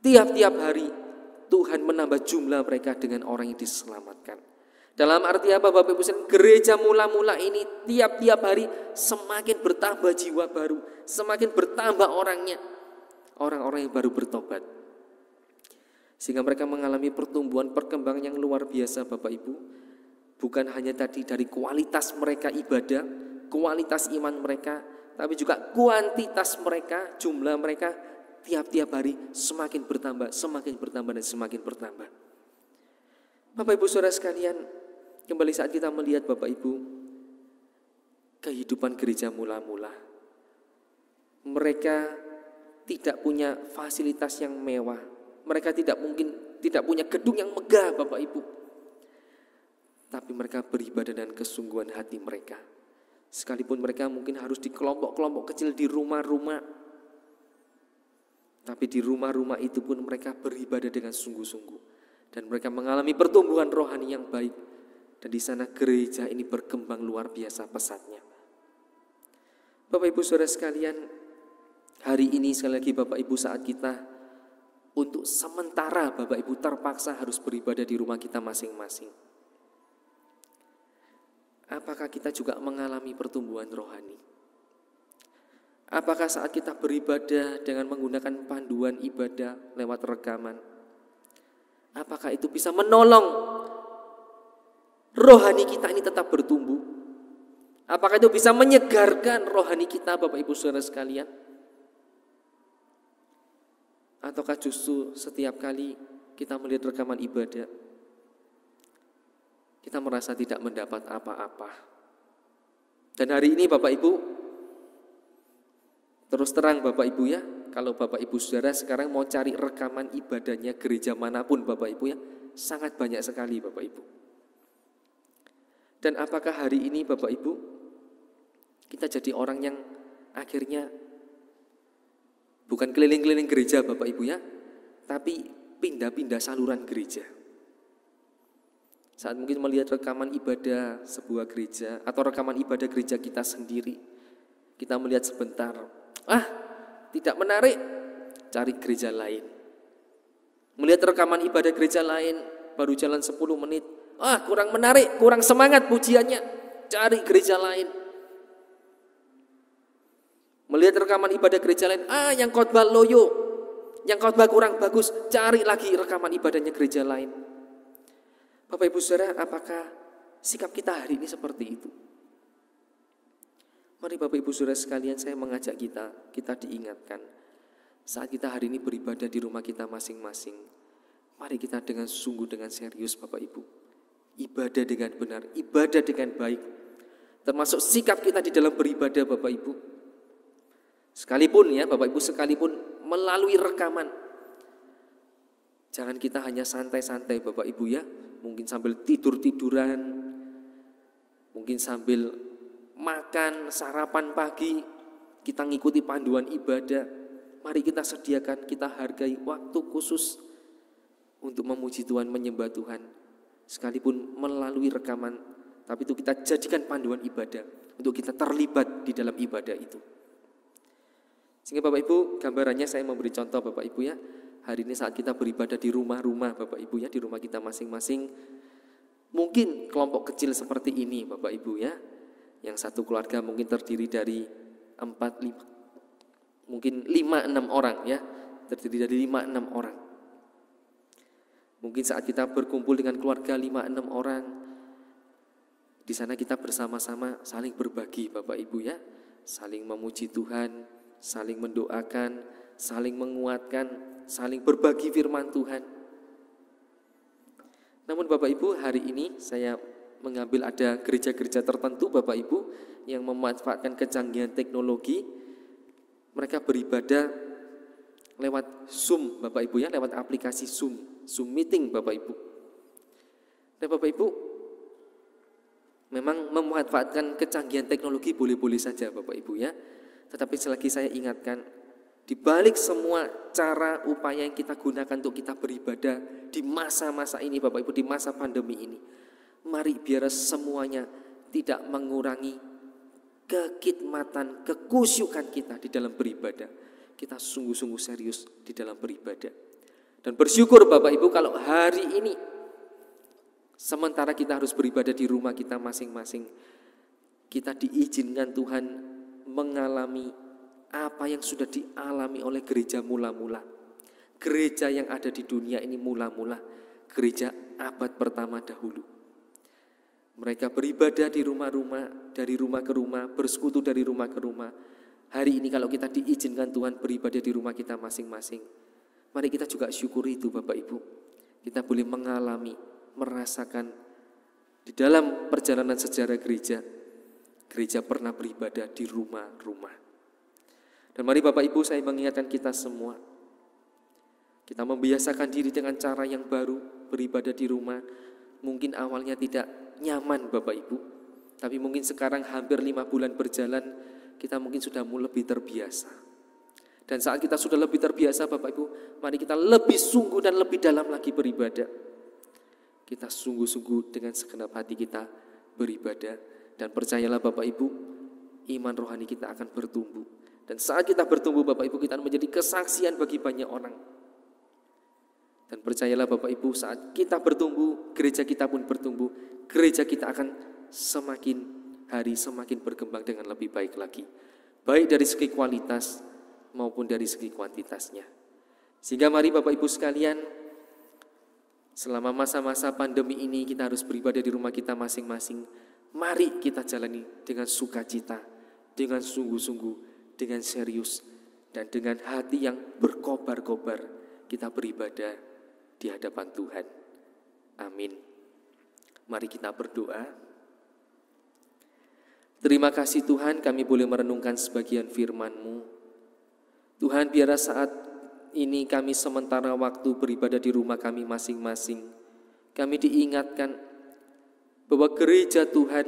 Tiap-tiap hari Tuhan menambah jumlah mereka dengan orang yang diselamatkan. Dalam arti apa Bapak Ibu? Gereja mula-mula ini tiap-tiap hari semakin bertambah jiwa baru, semakin bertambah orangnya, orang-orang yang baru bertobat. Sehingga mereka mengalami pertumbuhan, perkembangan yang luar biasa Bapak Ibu. Bukan hanya tadi dari kualitas mereka ibadah, kualitas iman mereka, tapi juga kuantitas mereka, jumlah mereka tiap-tiap hari semakin bertambah, dan semakin bertambah. Bapak Ibu Saudara sekalian, kembali saat kita melihat Bapak Ibu kehidupan gereja mula-mula, mereka tidak punya fasilitas yang mewah, mereka tidak punya gedung yang megah Bapak Ibu, tapi mereka beribadah dengan kesungguhan hati mereka. Sekalipun mereka mungkin harus di kelompok-kelompok kecil di rumah-rumah, tapi di rumah-rumah itu pun mereka beribadah dengan sungguh-sungguh, dan mereka mengalami pertumbuhan rohani yang baik. Dan di sana gereja ini berkembang luar biasa pesatnya. Bapak Ibu Saudara sekalian, hari ini sekali lagi Bapak Ibu, saat kita untuk sementara Bapak Ibu terpaksa harus beribadah di rumah kita masing-masing, apakah kita juga mengalami pertumbuhan rohani? Apakah saat kita beribadah dengan menggunakan panduan ibadah lewat rekaman, apakah itu bisa menolong rohani kita ini tetap bertumbuh? Apakah itu bisa menyegarkan rohani kita Bapak Ibu Saudara sekalian? Ataukah justru setiap kali kita melihat rekaman ibadah, kita merasa tidak mendapat apa-apa? Dan hari ini Bapak Ibu, terus terang Bapak Ibu ya, kalau Bapak Ibu Saudara sekarang mau cari rekaman ibadahnya gereja manapun Bapak Ibu ya, sangat banyak sekali Bapak Ibu. Dan apakah hari ini Bapak Ibu kita jadi orang yang akhirnya bukan keliling-keliling gereja Bapak Ibu ya, tapi pindah-pindah saluran gereja. Saat mungkin melihat rekaman ibadah sebuah gereja atau rekaman ibadah gereja kita sendiri, kita melihat sebentar, tidak menarik, cari gereja lain. Melihat rekaman ibadah gereja lain, baru jalan 10 menit, kurang menarik, kurang semangat pujiannya, cari gereja lain. Melihat rekaman ibadah gereja lain, yang khotbah loyo, yang khotbah kurang bagus, cari lagi rekaman ibadahnya gereja lain. Bapak Ibu Saudara, apakah sikap kita hari ini seperti itu? Mari Bapak Ibu Saudara sekalian, saya mengajak kita diingatkan. Saat kita hari ini beribadah di rumah kita masing-masing, mari kita dengan sungguh, dengan serius Bapak Ibu, ibadah dengan benar, ibadah dengan baik, termasuk sikap kita di dalam beribadah Bapak Ibu. Sekalipun ya Bapak Ibu, sekalipun melalui rekaman, jangan kita hanya santai-santai Bapak Ibu ya, mungkin sambil tidur-tiduran, mungkin sambil makan, sarapan pagi, kita ngikuti panduan ibadah. Mari kita sediakan, kita hargai waktu khusus untuk memuji Tuhan, menyembah Tuhan. Sekalipun melalui rekaman, tapi itu kita jadikan panduan ibadah untuk kita terlibat di dalam ibadah itu. Sehingga Bapak Ibu, gambarannya saya memberi contoh Bapak Ibu ya. Hari ini saat kita beribadah di rumah-rumah Bapak Ibu ya, di rumah kita masing-masing, mungkin kelompok kecil seperti ini Bapak Ibu ya, yang satu keluarga mungkin terdiri dari 5-6 orang ya, terdiri dari 5-6 orang. Mungkin saat kita berkumpul dengan keluarga 5-6 orang, di sana kita bersama-sama saling berbagi Bapak Ibu ya, saling memuji Tuhan, saling mendoakan, saling menguatkan, saling berbagi firman Tuhan. Namun Bapak Ibu, hari ini saya mengambil ada gereja-gereja tertentu Bapak Ibu yang memanfaatkan kecanggihan teknologi. Mereka beribadah lewat Zoom Bapak Ibu ya, lewat aplikasi Zoom meeting Bapak Ibu. Dan Bapak Ibu, memang memanfaatkan kecanggihan teknologi boleh-boleh saja Bapak Ibu ya. Tetapi selagi saya ingatkan, di balik semua cara upaya yang kita gunakan untuk kita beribadah di masa-masa ini Bapak Ibu, di masa pandemi ini, mari biar semuanya tidak mengurangi kekhidmatan, kekusyukan kita di dalam beribadah. Kita sungguh-sungguh serius di dalam beribadah. Dan bersyukur Bapak Ibu kalau hari ini, sementara kita harus beribadah di rumah kita masing-masing, kita diizinkan Tuhan mengalami apa yang sudah dialami oleh gereja mula-mula. Gereja yang ada di dunia ini mula-mula, gereja abad pertama dahulu. Mereka beribadah di rumah-rumah, dari rumah ke rumah, bersekutu dari rumah ke rumah. Hari ini kalau kita diizinkan Tuhan beribadah di rumah kita masing-masing, mari kita juga syukuri itu Bapak Ibu. Kita boleh mengalami, merasakan di dalam perjalanan sejarah gereja, gereja pernah beribadah di rumah-rumah. Dan mari Bapak Ibu, saya mengingatkan kita semua, kita membiasakan diri dengan cara yang baru, beribadah di rumah. Mungkin awalnya tidak nyaman Bapak Ibu, tapi mungkin sekarang hampir 5 bulan berjalan, kita mungkin sudah mulai lebih terbiasa. Dan saat kita sudah lebih terbiasa Bapak Ibu, mari kita lebih sungguh dan lebih dalam lagi beribadah. Kita sungguh-sungguh dengan segenap hati kita beribadah. Dan percayalah Bapak Ibu, iman rohani kita akan bertumbuh. Dan saat kita bertumbuh Bapak Ibu, kita akan menjadi kesaksian bagi banyak orang. Dan percayalah Bapak Ibu, saat kita bertumbuh, gereja kita pun bertumbuh. Gereja kita akan semakin hari semakin berkembang dengan lebih baik lagi. Baik dari segi kualitas maupun dari segi kuantitasnya. Sehingga mari Bapak Ibu sekalian, selama masa-masa pandemi ini kita harus beribadah di rumah kita masing-masing. Mari kita jalani dengan sukacita, dengan sungguh-sungguh, dengan serius, dan dengan hati yang berkobar-kobar kita beribadah di hadapan Tuhan. Amin. Mari kita berdoa. Terima kasih Tuhan, kami boleh merenungkan sebagian firman-Mu. Tuhan, biar saat ini kami sementara waktu beribadah di rumah kami masing-masing, kami diingatkan bahwa gereja Tuhan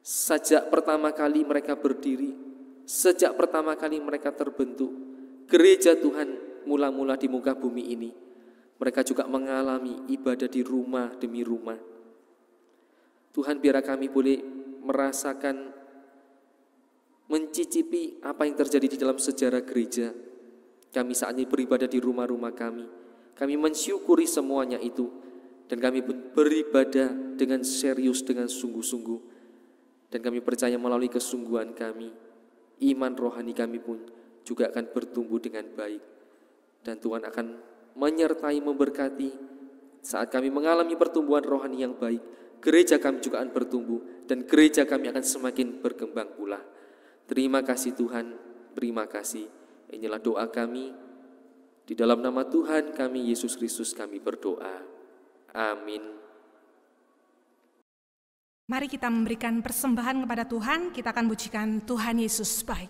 sejak pertama kali mereka berdiri, sejak pertama kali mereka terbentuk, gereja Tuhan mula-mula di muka bumi ini, mereka juga mengalami ibadah di rumah demi rumah. Tuhan, biar kami boleh merasakan mencicipi apa yang terjadi di dalam sejarah gereja. Kami saat ini beribadah di rumah-rumah kami. Kami mensyukuri semuanya itu. Dan kami beribadah dengan serius, dengan sungguh-sungguh. Dan kami percaya melalui kesungguhan kami, iman rohani kami pun juga akan bertumbuh dengan baik. Dan Tuhan akan menyertai, memberkati. Saat kami mengalami pertumbuhan rohani yang baik, gereja kami juga akan bertumbuh. Dan gereja kami akan semakin berkembang pula. Terima kasih Tuhan, terima kasih. Inilah doa kami. Di dalam nama Tuhan kami, Yesus Kristus, kami berdoa. Amin. Mari kita memberikan persembahan kepada Tuhan. Kita akan pujikan Tuhan Yesus baik.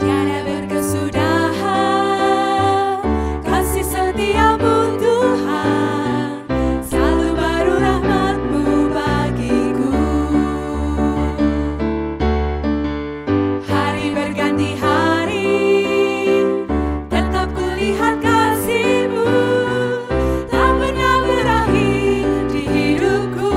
Tiada berkesudahan kasih setiamu Tuhan, selalu baru rahmat-Mu bagiku. Hari berganti hari, tetap kulihat kasih-Mu, tak pernah berakhir di hidupku.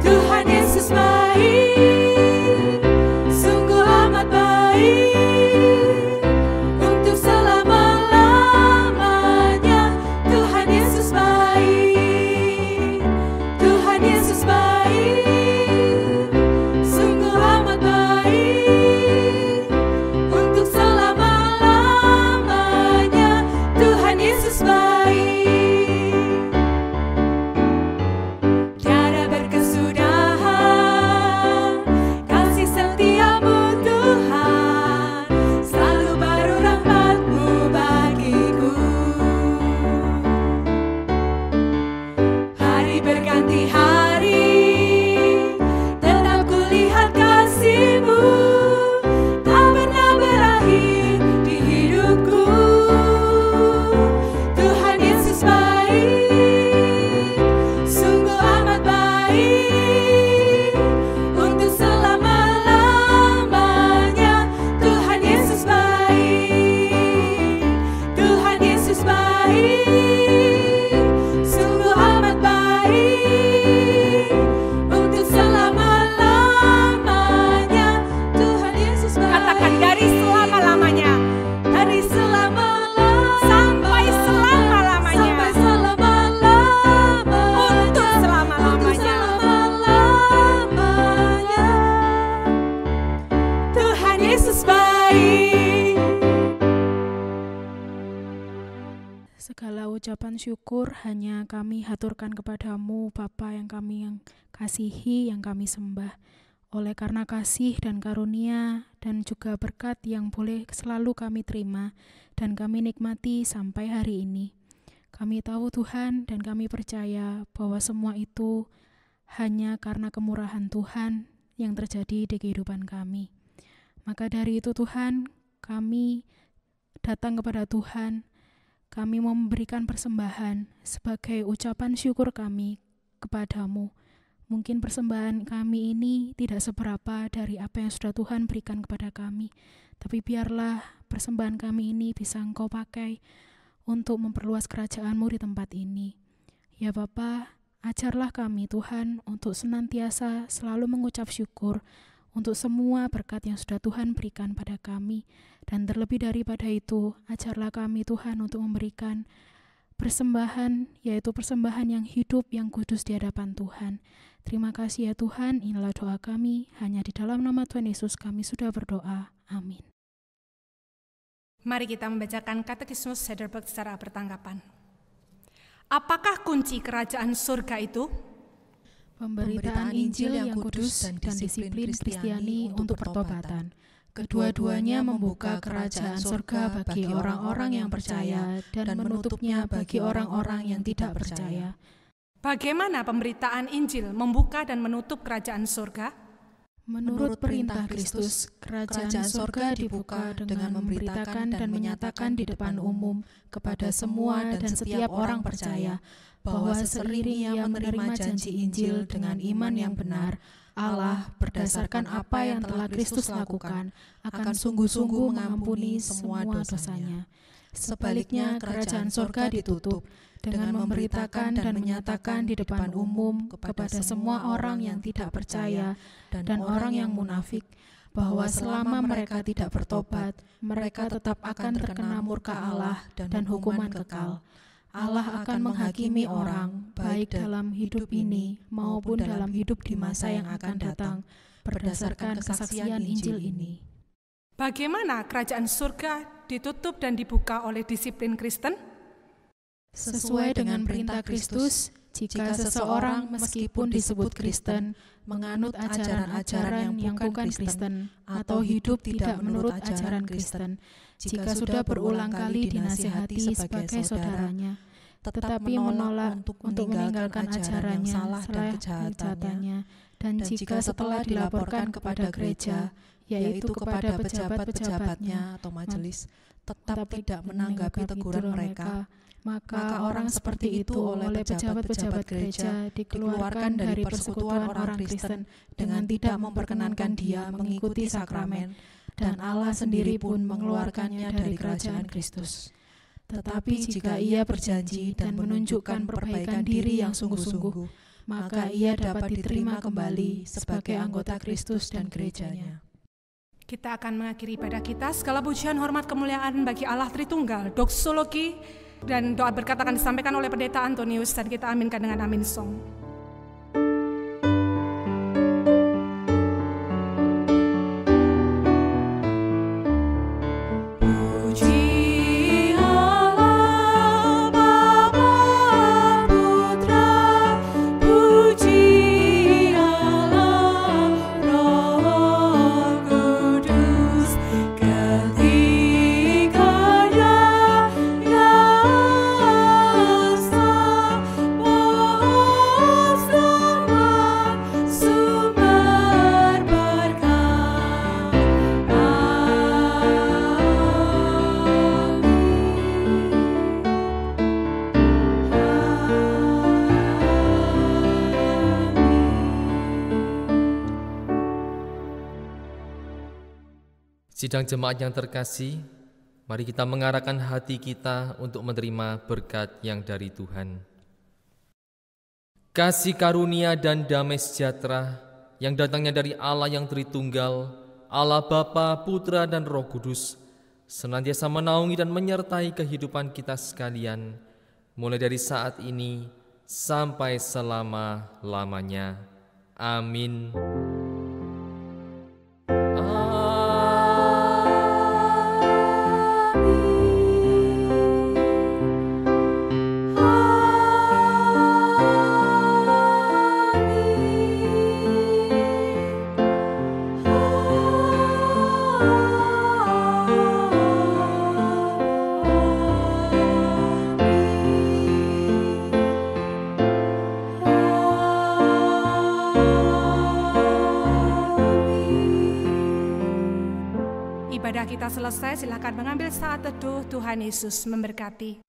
Tuhan Yesus baik, sungguh amat baik, untuk selama-lamanya. Tuhan Yesus baik, Tuhan Yesus baik, sungguh amat baik, untuk selama-lamanya. Tuhan Yesus baik. Tiada berkesudahan kasih setiamu Tuhan, selalu baru rahmat-Mu bagiku. Hari berganti hari, tetap kulihat kasih-Mu, tak pernah berakhir di hidupku. Tuhan Yesus baik, sungguh amat baik, untuk selama-lamanya. Tuhan Yesus baik, Tuhan Yesus baik, sungguh amat baik, untuk selama-lamanya. Tuhan Yesus baik. Katakan dari selama-lamanya. Dari selama-lamanya sampai selama-lamanya. Sampai selama-lamanya. Untuk selama-lamanya. Tuhan Yesus baik. Segala ucapan syukur hanya kami haturkan kepadamu, Bapa yang kami kasihi, yang kami sembah. Oleh karena kasih dan karunia dan juga berkat yang boleh selalu kami terima dan kami nikmati sampai hari ini. Kami tahu Tuhan dan kami percaya bahwa semua itu hanya karena kemurahan Tuhan yang terjadi di kehidupan kami. Maka dari itu Tuhan, kami datang kepada Tuhan. Kami memberikan persembahan sebagai ucapan syukur kami kepadamu. Mungkin persembahan kami ini tidak seberapa dari apa yang sudah Tuhan berikan kepada kami. Tapi biarlah persembahan kami ini bisa Engkau pakai untuk memperluas kerajaan-Mu di tempat ini. Ya Bapa, ajarlah kami Tuhan untuk senantiasa selalu mengucap syukur untuk semua berkat yang sudah Tuhan berikan pada kami. Dan terlebih daripada itu, ajarlah kami Tuhan untuk memberikan persembahan, yaitu persembahan yang hidup, yang kudus di hadapan Tuhan. Terima kasih ya Tuhan, inilah doa kami, hanya di dalam nama Tuhan Yesus kami sudah berdoa. Amin. Mari kita membacakan Katekismus Heidelberg secara bertanggapan. Apakah kunci kerajaan surga itu? Pemberitaan Injil yang kudus dan disiplin Kristiani untuk pertobatan. Kedua-duanya membuka kerajaan surga bagi orang-orang yang percaya dan menutupnya bagi orang-orang yang tidak percaya. Bagaimana pemberitaan Injil membuka dan menutup kerajaan surga? Menurut perintah Kristus, kerajaan surga dibuka dengan memberitakan dan menyatakan di depan umum kepada semua dan setiap orang percaya bahwa seiring ia menerima janji Injil dengan iman yang benar, Allah berdasarkan apa yang telah Kristus lakukan akan sungguh-sungguh mengampuni semua dosanya. Sebaliknya, kerajaan sorga ditutup dengan memberitakan dan menyatakan di depan umum kepada semua orang yang tidak percaya dan orang yang munafik, bahwa selama mereka tidak bertobat, mereka tetap akan terkena murka Allah dan hukuman kekal. Allah akan menghakimi orang, baik dalam hidup ini maupun dalam hidup di masa yang akan datang, berdasarkan kesaksian Injil ini. Bagaimana kerajaan surga ditutup dan dibuka oleh disiplin Kristen? Sesuai dengan perintah Kristus, jika seseorang meskipun disebut Kristen, menganut ajaran-ajaran yang bukan Kristen, atau hidup tidak menurut ajaran Kristen, jika sudah berulang kali dinasihati sebagai saudaranya, tetapi menolak untuk meninggalkan ajaran yang salah dan kejahatannya, dan jika setelah dilaporkan kepada gereja, yaitu kepada pejabat-pejabatnya atau majelis, tetap tidak menanggapi teguran mereka, maka orang seperti itu oleh pejabat-pejabat gereja dikeluarkan dari persekutuan orang Kristen dengan tidak memperkenankan dia mengikuti sakramen, dan Allah sendiri pun mengeluarkannya dari kerajaan Kristus. Tetapi jika ia berjanji dan menunjukkan perbaikan diri yang sungguh-sungguh, maka ia dapat diterima kembali sebagai anggota Kristus dan gerejanya. Kita akan mengakhiri ibadah kita. Segala pujian, hormat, kemuliaan bagi Allah Tritunggal. Doksologi dan doa berkat akan disampaikan oleh Pendeta Antonius dan kita aminkan dengan amin song. Sidang jemaat yang terkasih, mari kita mengarahkan hati kita untuk menerima berkat yang dari Tuhan. Kasih karunia dan damai sejahtera yang datangnya dari Allah yang Tritunggal, Allah Bapa, Putra dan Roh Kudus, senantiasa menaungi dan menyertai kehidupan kita sekalian, mulai dari saat ini sampai selama-lamanya. Amin. Ibadah kita selesai, silakan mengambil saat teduh. Tuhan Yesus memberkati.